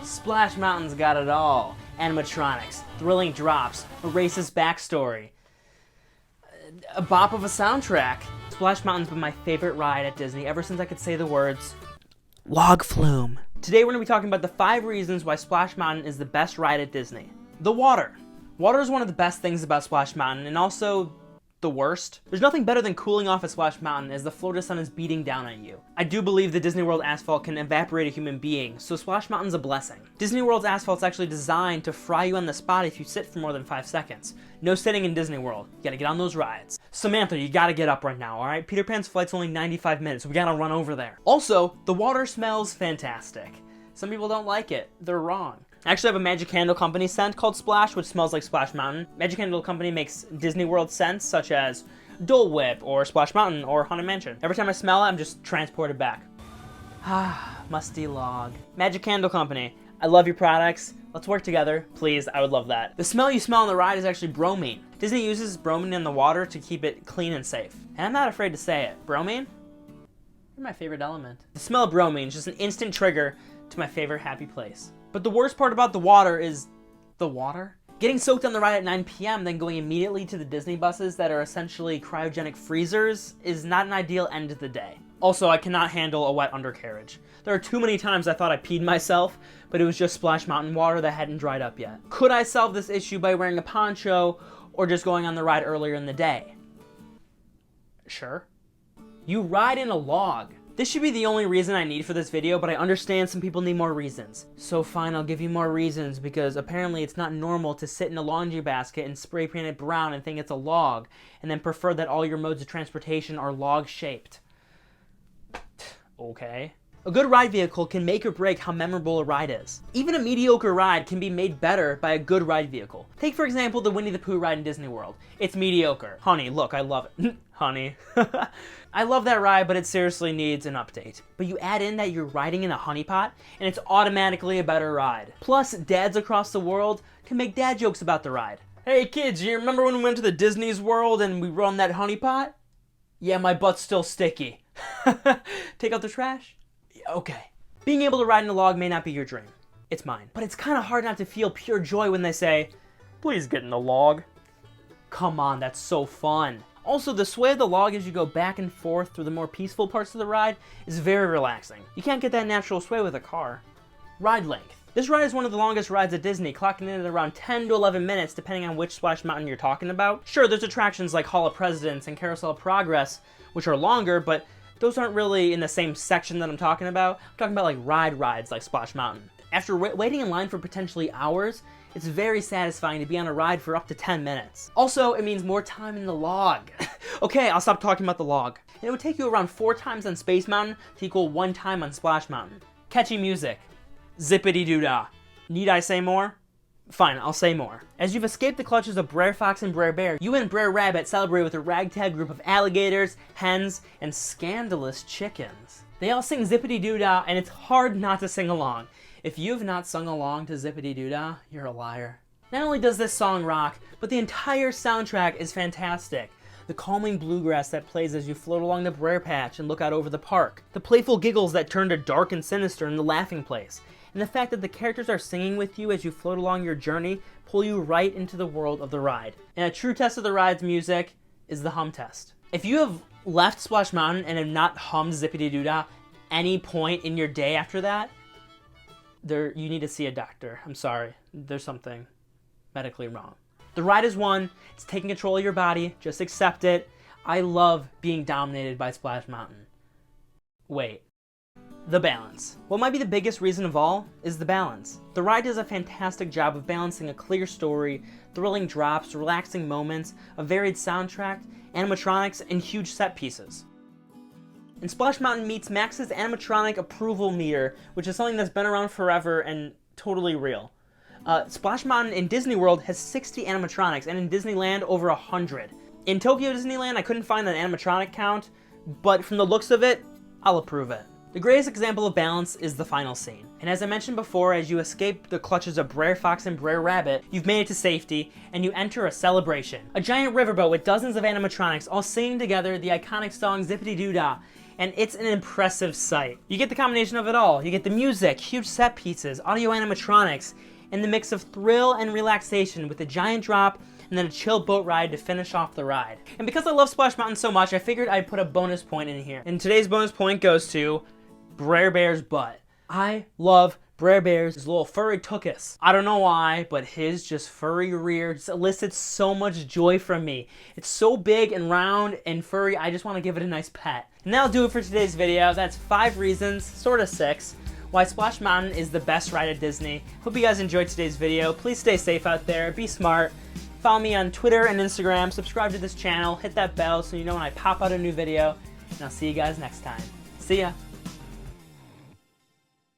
Splash Mountain's got it all. Animatronics, thrilling drops, a racist backstory, a bop of a soundtrack. Splash Mountain's been my favorite ride at Disney ever since I could say the words log flume. Today we're going to be talking about the 5 reasons why Splash Mountain is the best ride at Disney. The water. Water is one of the best things about Splash Mountain, and also the worst. There's nothing better than cooling off at Splash Mountain as the Florida sun is beating down on you. I do believe the Disney World asphalt can evaporate a human being, so Splash Mountain's a blessing. Disney World's asphalt's actually designed to fry you on the spot if you sit for more than 5 seconds. No sitting in Disney World. You gotta get on those rides. Samantha, you gotta get up right now, alright? Peter Pan's flight's only 95 minutes, so we gotta run over there. Also, the water smells fantastic. Some people don't like it. They're wrong. I actually have a Magic Candle Company scent called Splash, which smells like Splash Mountain. Magic Candle Company makes Disney World scents such as Dole Whip or Splash Mountain or Haunted Mansion. Every time I smell it, I'm just transported back. Ah, musty log. Magic Candle Company, I love your products. Let's work together, please. I would love that. The smell you smell on the ride is actually bromine. Disney uses bromine in the water to keep it clean and safe. And I'm not afraid to say it. Bromine? You're my favorite element. The smell of bromine is just an instant trigger to my favorite happy place. But the worst part about the water is the water. Getting soaked on the ride at 9 p.m. then going immediately to the Disney buses that are essentially cryogenic freezers is not an ideal end to the day. Also, I cannot handle a wet undercarriage. There are too many times I thought I peed myself, but it was just Splash Mountain water that hadn't dried up yet. Could I solve this issue by wearing a poncho or just going on the ride earlier in the day? Sure. You ride in a log. This should be the only reason I need for this video, but I understand some people need more reasons. So fine, I'll give you more reasons, because apparently it's not normal to sit in a laundry basket and spray paint it brown and think it's a log, and then prefer that all your modes of transportation are log-shaped. Okay. A good ride vehicle can make or break how memorable a ride is. Even a mediocre ride can be made better by a good ride vehicle. Take for example the Winnie the Pooh ride in Disney World. It's mediocre. Honey, look, I love it. Honey. I love that ride, but it seriously needs an update. But you add in that you're riding in a honey pot, and it's automatically a better ride. Plus, dads across the world can make dad jokes about the ride. Hey kids, you remember when we went to the Disney's World and we rode on that honey pot? Yeah, my butt's still sticky. Take out the trash? Okay. Being able to ride in a log may not be your dream. It's mine. But it's kind of hard not to feel pure joy when they say, please get in the log. Come on, that's so fun. Also, the sway of the log as you go back and forth through the more peaceful parts of the ride is very relaxing. You can't get that natural sway with a car. Ride length. This ride is one of the longest rides at Disney, clocking in at around 10 to 11 minutes depending on which Splash Mountain you're talking about. Sure, there's attractions like Hall of Presidents and Carousel of Progress, which are longer, but those aren't really in the same section that I'm talking about. I'm talking about like rides like Splash Mountain. After waiting in line for potentially hours, it's very satisfying to be on a ride for up to 10 minutes. Also, it means more time in the log. Okay, I'll stop talking about the log. And it would take you around 4 times on Space Mountain to equal 1 time on Splash Mountain. Catchy music. Zippity-doo-dah. Need I say more? Fine, I'll say more. As you've escaped the clutches of Brer Fox and Brer Bear, you and Brer Rabbit celebrate with a ragtag group of alligators, hens, and scandalous chickens. They all sing Zippity-doo-dah, and it's hard not to sing along. If you've not sung along to Zippity-doo-dah, you're a liar. Not only does this song rock, but the entire soundtrack is fantastic. The calming bluegrass that plays as you float along the Brer Patch and look out over the park. The playful giggles that turn to dark and sinister in the laughing place. And the fact that the characters are singing with you as you float along your journey pull you right into the world of the ride. And a true test of the ride's music is the hum test. If you have left Splash Mountain and have not hummed Zippity-doo-dah any point in your day after that, you need to see a doctor. I'm sorry. There's something medically wrong. The ride is one. It's taking control of your body. Just accept it. I love being dominated by Splash Mountain. Wait. The balance. What might be the biggest reason of all is the balance. The ride does a fantastic job of balancing a clear story, thrilling drops, relaxing moments, a varied soundtrack, animatronics, and huge set pieces. And Splash Mountain meets Max's animatronic approval meter, which is something that's been around forever and totally real. Splash Mountain in Disney World has 60 animatronics, and in Disneyland over 100. In Tokyo Disneyland, I couldn't find an animatronic count, but from the looks of it, I'll approve it. The greatest example of balance is the final scene. And as I mentioned before, as you escape the clutches of Brer Fox and Brer Rabbit, you've made it to safety, and you enter a celebration. A giant riverboat with dozens of animatronics all singing together the iconic song Zippity-doo-dah, and it's an impressive sight. You get the combination of it all. You get the music, huge set pieces, audio animatronics, and the mix of thrill and relaxation with a giant drop and then a chill boat ride to finish off the ride. And because I love Splash Mountain so much, I figured I'd put a bonus point in here. And today's bonus point goes to Brer Bear's butt. I love Brer Bear's little furry tuchus. I don't know why, but his just furry rear just elicits so much joy from me. It's so big and round and furry, I just want to give it a nice pet. And that'll do it for today's video. That's 5 reasons, sort of 6, why Splash Mountain is the best ride at Disney. Hope you guys enjoyed today's video. Please stay safe out there, be smart. Follow me on Twitter and Instagram, subscribe to this channel, hit that bell so you know when I pop out a new video, and I'll see you guys next time. See ya!